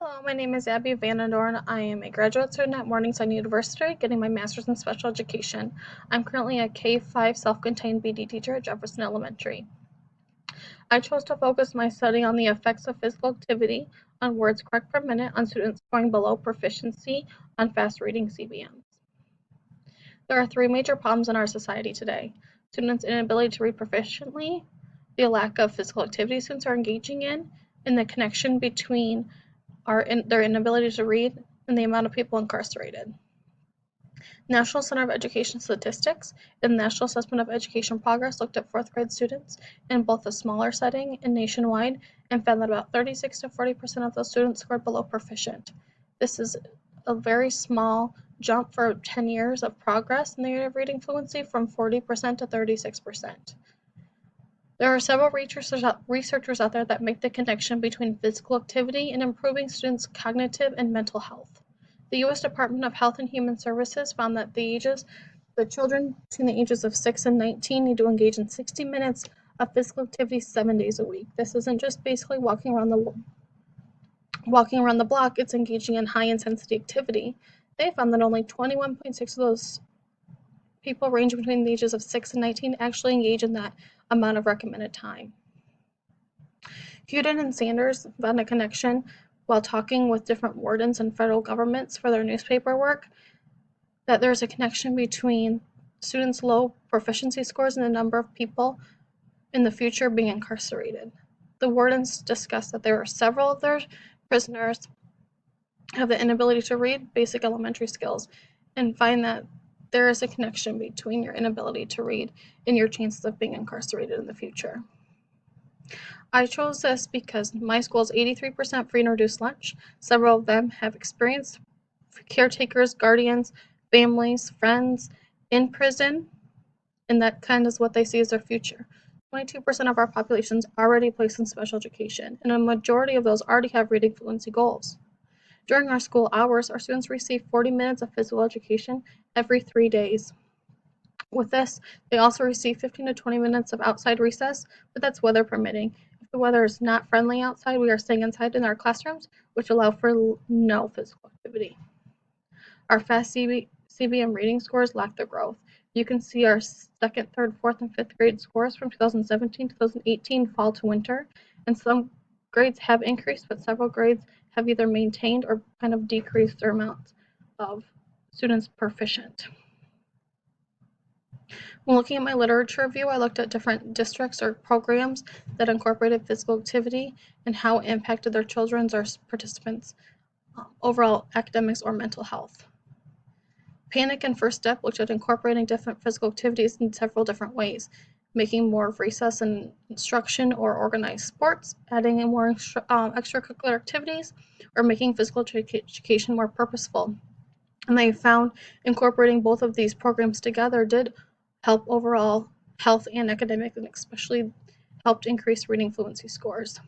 Hello, my name is Abby Vandendooren. I am a graduate student at Morningside University, getting my master's in special education. I'm currently a K-5 self-contained BD teacher at Jefferson Elementary. I chose to focus my study on the effects of physical activity on words correct per minute on students scoring below proficiency on fast reading CBMs. There are three major problems in our society today: students' inability to read proficiently, the lack of physical activity students are engaging in, and the connection between their inability to read and the amount of people incarcerated. National Center of Education Statistics and the National Assessment of Education Progress looked at fourth grade students in both a smaller setting and nationwide and found that about 36 to 40% of those students scored below proficient. This is a very small jump for 10 years of progress in the area of reading fluency from 40% to 36%. There are several researchers out there that make the connection between physical activity and improving students' cognitive and mental health. The U.S. Department of Health and Human Services found that the children between the ages of 6 and 19 need to engage in 60 minutes of physical activity 7 days a week. This isn't just basically walking around the block, it's engaging in high intensity activity. They found that only 21.6 of those people ranging between the ages of 6 and 19 actually engage in that amount of recommended time. Huden and Sanders found a connection while talking with different wardens and federal governments for their newspaper work, that there's a connection between students' low proficiency scores and the number of people in the future being incarcerated. The wardens discussed that there are several of their prisoners have the inability to read basic elementary skills and find that there is a connection between your inability to read and your chances of being incarcerated in the future. I chose this because my school is 83% free and reduced lunch. Several of them have experienced caretakers, guardians, families, friends in prison, and that kind of is what they see as their future. 22% of our population is already placed in special education, and a majority of those already have reading fluency goals. During our school hours, our students receive 40 minutes of physical education every 3 days. With this, they also receive 15 to 20 minutes of outside recess, but that's weather permitting. If the weather is not friendly outside, we are staying inside in our classrooms, which allow for no physical activity. Our fast CBM reading scores lack the growth. You can see our second, third, fourth, and fifth grade scores from 2017 to 2018 fall to winter, and some grades have increased, but several grades have either maintained or kind of decreased their amount of students proficient. When looking at my literature review, I looked at different districts or programs that incorporated physical activity and how it impacted their children's or participants' overall academics or mental health. Panic and First Step looked at incorporating different physical activities in several different ways, making more of recess and instruction or organized sports, adding in more extracurricular activities, or making physical education more purposeful. And they found incorporating both of these programs together did help overall health and academic, and especially helped increase reading fluency scores.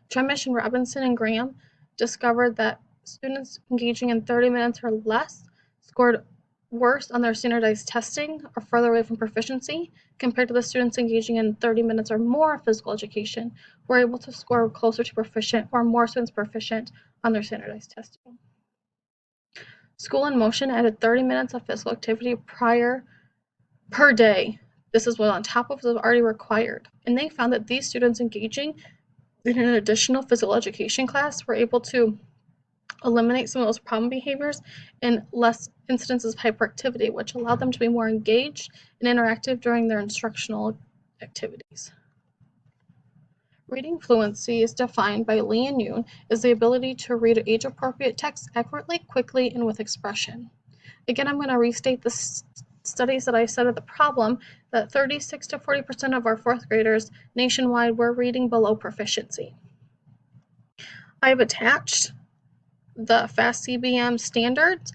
Tremish and Robinson and Graham discovered that students engaging in 30 minutes or less scored worse on their standardized testing or further away from proficiency compared to the students engaging in 30 minutes or more of physical education were able to score closer to proficient or more students proficient on their standardized testing. School in Motion added 30 minutes of physical activity per day. This is what on top of what was already required. And they found that these students engaging in an additional physical education class were able to eliminate some of those problem behaviors and less instances of hyperactivity, which allowed them to be more engaged and interactive during their instructional activities. Reading fluency is defined by Lee and Yoon as the ability to read age-appropriate text accurately, quickly, and with expression. Again, I'm going to restate the studies that I said at the problem, that 36 to 40% of our fourth graders nationwide were reading below proficiency. I've attached the FAST CBM standards,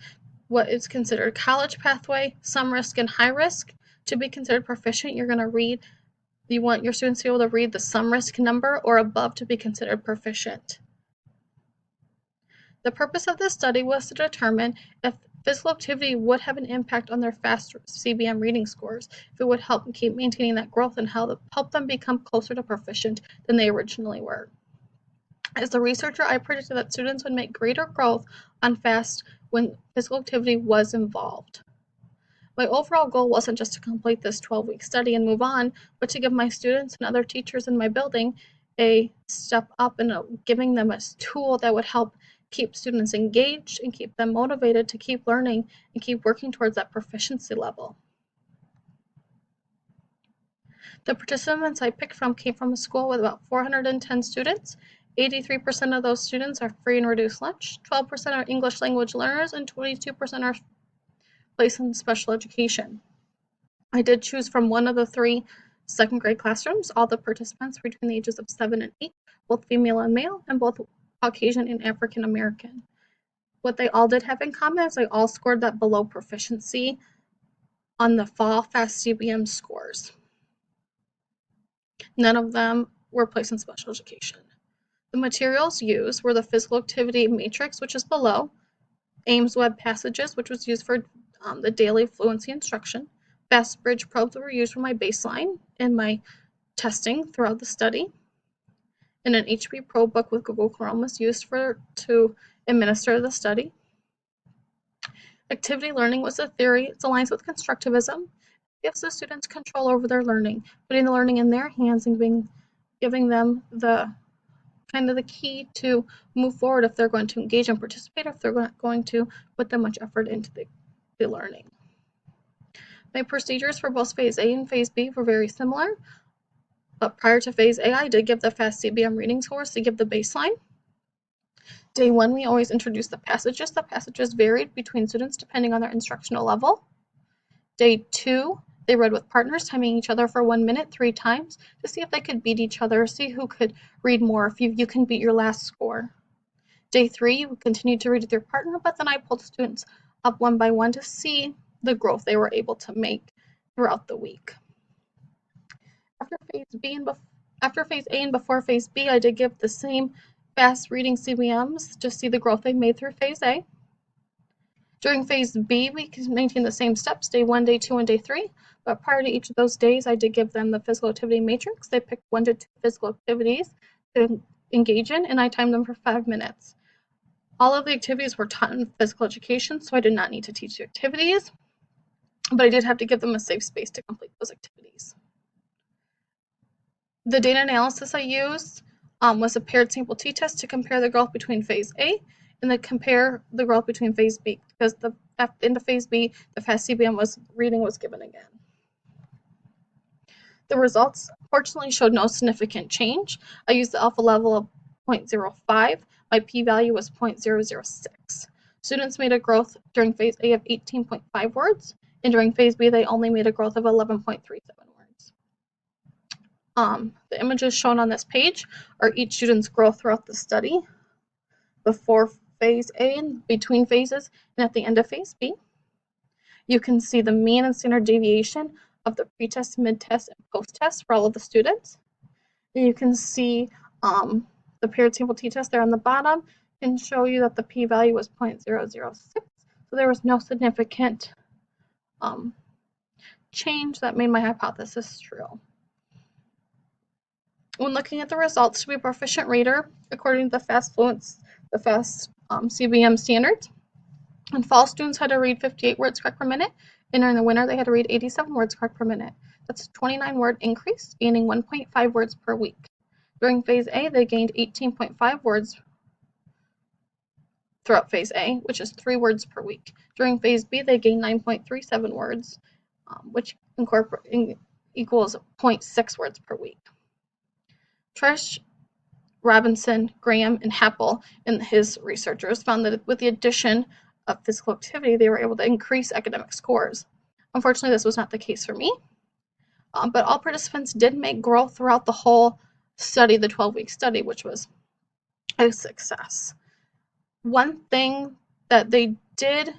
what is considered college pathway, some risk, and high risk. To be considered proficient, you want your students to be able to read the some risk number or above to be considered proficient. The purpose of this study was to determine if physical activity would have an impact on their fast CBM reading scores, if it would help keep maintaining that growth and help them become closer to proficient than they originally were. As a researcher, I predicted that students would make greater growth on FAST when physical activity was involved. My overall goal wasn't just to complete this 12-week study and move on, but to give my students and other teachers in my building a step up and giving them a tool that would help keep students engaged and keep them motivated to keep learning and keep working towards that proficiency level. The participants I picked from came from a school with about 410 students. 83% of those students are free and reduced lunch, 12% are English language learners, and 22% are placed in special education. I did choose from one of the 3 second grade classrooms. All the participants were between the ages of 7 and 8, both female and male, and both Caucasian and African American. What they all did have in common is they all scored that below proficiency on the fall FAST CBM scores. None of them were placed in special education. The materials used were the physical activity matrix, which is below, Ames web passages, which was used for the daily fluency instruction. FAST bridge probes were used for my baseline and my testing throughout the study. And an HP Pro book with Google Chrome was used to administer the study. Activity learning was a theory. It aligns with constructivism. It gives the students control over their learning, putting the learning in their hands and giving them the key to move forward if they're going to engage and participate, or if they're not going to put that much effort into the learning. My procedures for both Phase A and Phase B were very similar, but prior to Phase A, I did give the FAST CBM reading scores to give the baseline. Day 1, we always introduced the passages. The passages varied between students depending on their instructional level. Day 2, they read with partners, timing each other for 1 minute 3 times to see if they could beat each other, see who could read more, if you can beat your last score. Day 3, you continued to read with your partner, but then I pulled students up one by one to see the growth they were able to make throughout the week. After Phase A and before Phase B, I did give the same fast reading CBMs to see the growth they made through Phase A. During Phase B, we maintained the same steps, Day 1, Day 2, and Day 3, but prior to each of those days, I did give them the physical activity matrix. They picked 1 to 2 physical activities to engage in, and I timed them for 5 minutes. All of the activities were taught in physical education, so I did not need to teach the activities, but I did have to give them a safe space to complete those activities. The data analysis I used was a paired sample t-test to compare the growth between Phase A and then compare the growth between Phase B, because in the Phase B, the FAST CBM reading was given again. The results fortunately showed no significant change. I used the alpha level of 0.05. My p-value was 0.006. Students made a growth during Phase A of 18.5 words, and during Phase B, they only made a growth of 11.37 words. The images shown on this page are each student's growth throughout the study, before Phase A and between phases, and at the end of Phase B. You can see the mean and standard deviation of the pre-test, mid-test, and post-test for all of the students. And you can see the paired sample t-test there on the bottom can show you that the p-value was 0.006, so there was no significant change that made my hypothesis true. When looking at the results to be a proficient reader, according to the FAST CBM standards, and fall students had to read 58 words correct per minute, and during the winter they had to read 87 words correct per minute. That's a 29-word increase, gaining 1.5 words per week. During Phase A, they gained 18.5 words throughout Phase A, which is 3 words per week. During Phase B, they gained 9.37 words, which equals 0.6 words per week. Trish, Robinson, Graham, and Happel and his researchers found that with the addition of physical activity, they were able to increase academic scores. Unfortunately, this was not the case for me, but all participants did make growth throughout the whole study, the 12-week study, which was a success. One thing that they did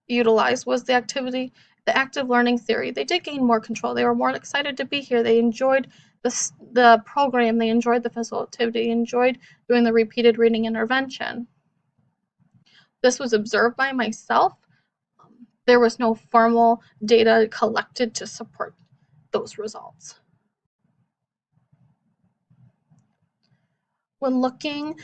utilize was the active learning theory. They did gain more control. They were more excited to be here. They enjoyed the program. They enjoyed the physical activity. They enjoyed doing the repeated reading intervention. This was observed by myself. There was no formal data collected to support those results. When looking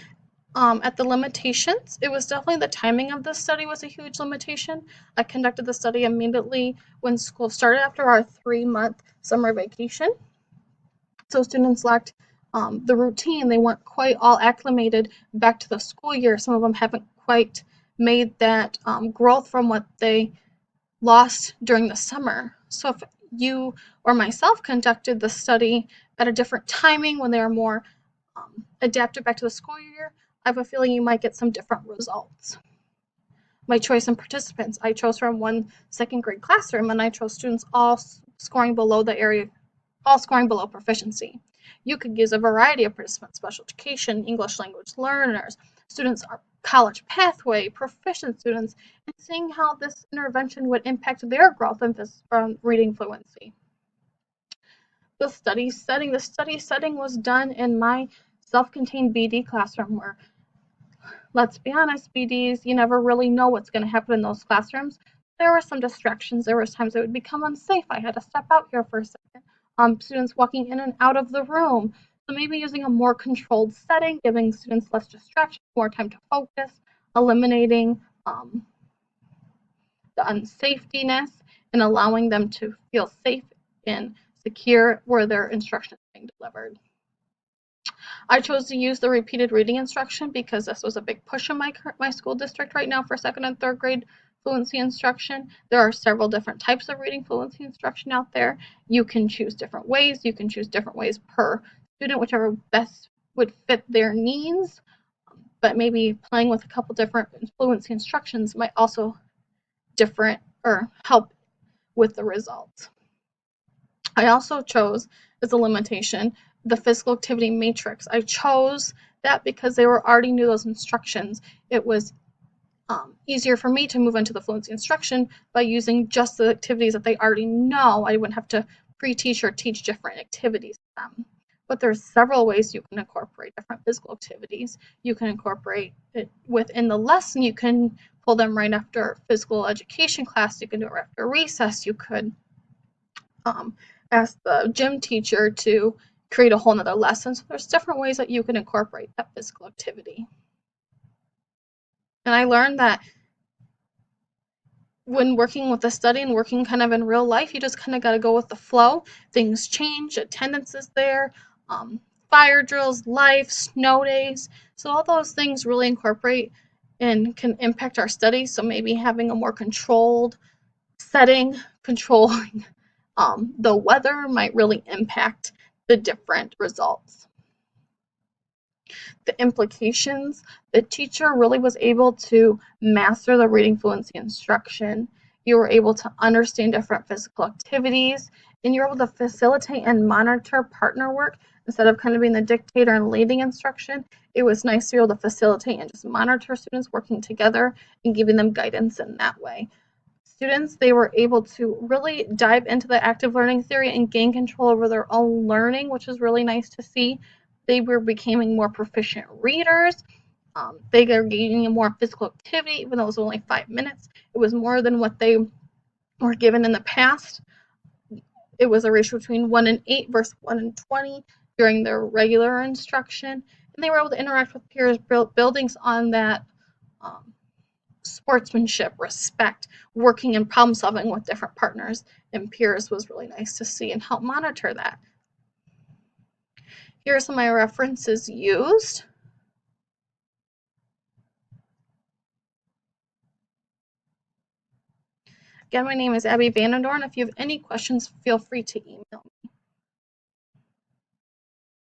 at the limitations, it was definitely the timing of the study was a huge limitation. I conducted the study immediately when school started after our 3-month summer vacation. So students lacked the routine. They weren't quite all acclimated back to the school year. Some of them haven't quite made that growth from what they lost during the summer. So if you or myself conducted the study at a different timing when they were more adapted back to the school year, I have a feeling you might get some different results. My choice in participants, I chose from one second grade classroom, and I chose students all scoring below the area, all scoring below proficiency. You could use a variety of participants: special education, English language learners, students are college pathway, proficient students, and seeing how this intervention would impact their growth in reading fluency. The study setting was done in my self-contained BD classroom where, let's be honest, BDs, you never really know what's going to happen in those classrooms. There were some distractions. There was times it would become unsafe. I had to step out here for a second. Students walking in and out of the room. So maybe using a more controlled setting, giving students less distraction, more time to focus, eliminating the unsafetyness, and allowing them to feel safe and secure where their instruction is being delivered. I chose to use the repeated reading instruction because this was a big push in my school district right now for second and third grade fluency instruction. There are several different types of reading fluency instruction out there. You can choose different ways. You can choose different ways per student, whichever best would fit their needs. But maybe playing with a couple different fluency instructions might also different or help with the results. I also chose as a limitation the physical activity matrix. I chose that because they already knew those instructions. It was easier for me to move into the fluency instruction by using just the activities that they already know. I wouldn't have to pre-teach or teach different activities to them. But there's several ways you can incorporate different physical activities. You can incorporate it within the lesson. You can pull them right after physical education class. You can do it right after recess. You could ask the gym teacher to create a whole nother lesson. So there's different ways that you can incorporate that physical activity. And I learned that when working with the study and working kind of in real life, you just kind of got to go with the flow. Things change, attendance is there, fire drills, life, snow days. So all those things really incorporate and can impact our study. So maybe having a more controlled setting, controlling the weather might really impact the different results. The implications, the teacher really was able to master the reading fluency instruction. You were able to understand different physical activities, and you're able to facilitate and monitor partner work instead of kind of being the dictator and leading instruction. It was nice to be able to facilitate and just monitor students working together and giving them guidance in that way. Students, they were able to really dive into the active learning theory and gain control over their own learning, which is really nice to see. They were becoming more proficient readers. They were gaining more physical activity, even though it was only 5 minutes. It was more than what they were given in the past. It was a ratio between 1 and 8 versus 1 and 20 during their regular instruction. And they were able to interact with peers, buildings on that sportsmanship, respect, working and problem solving with different partners and peers was really nice to see and help monitor that. Here are some of my references used. Again, my name is Abby Vandendooren. If you have any questions, feel free to email me.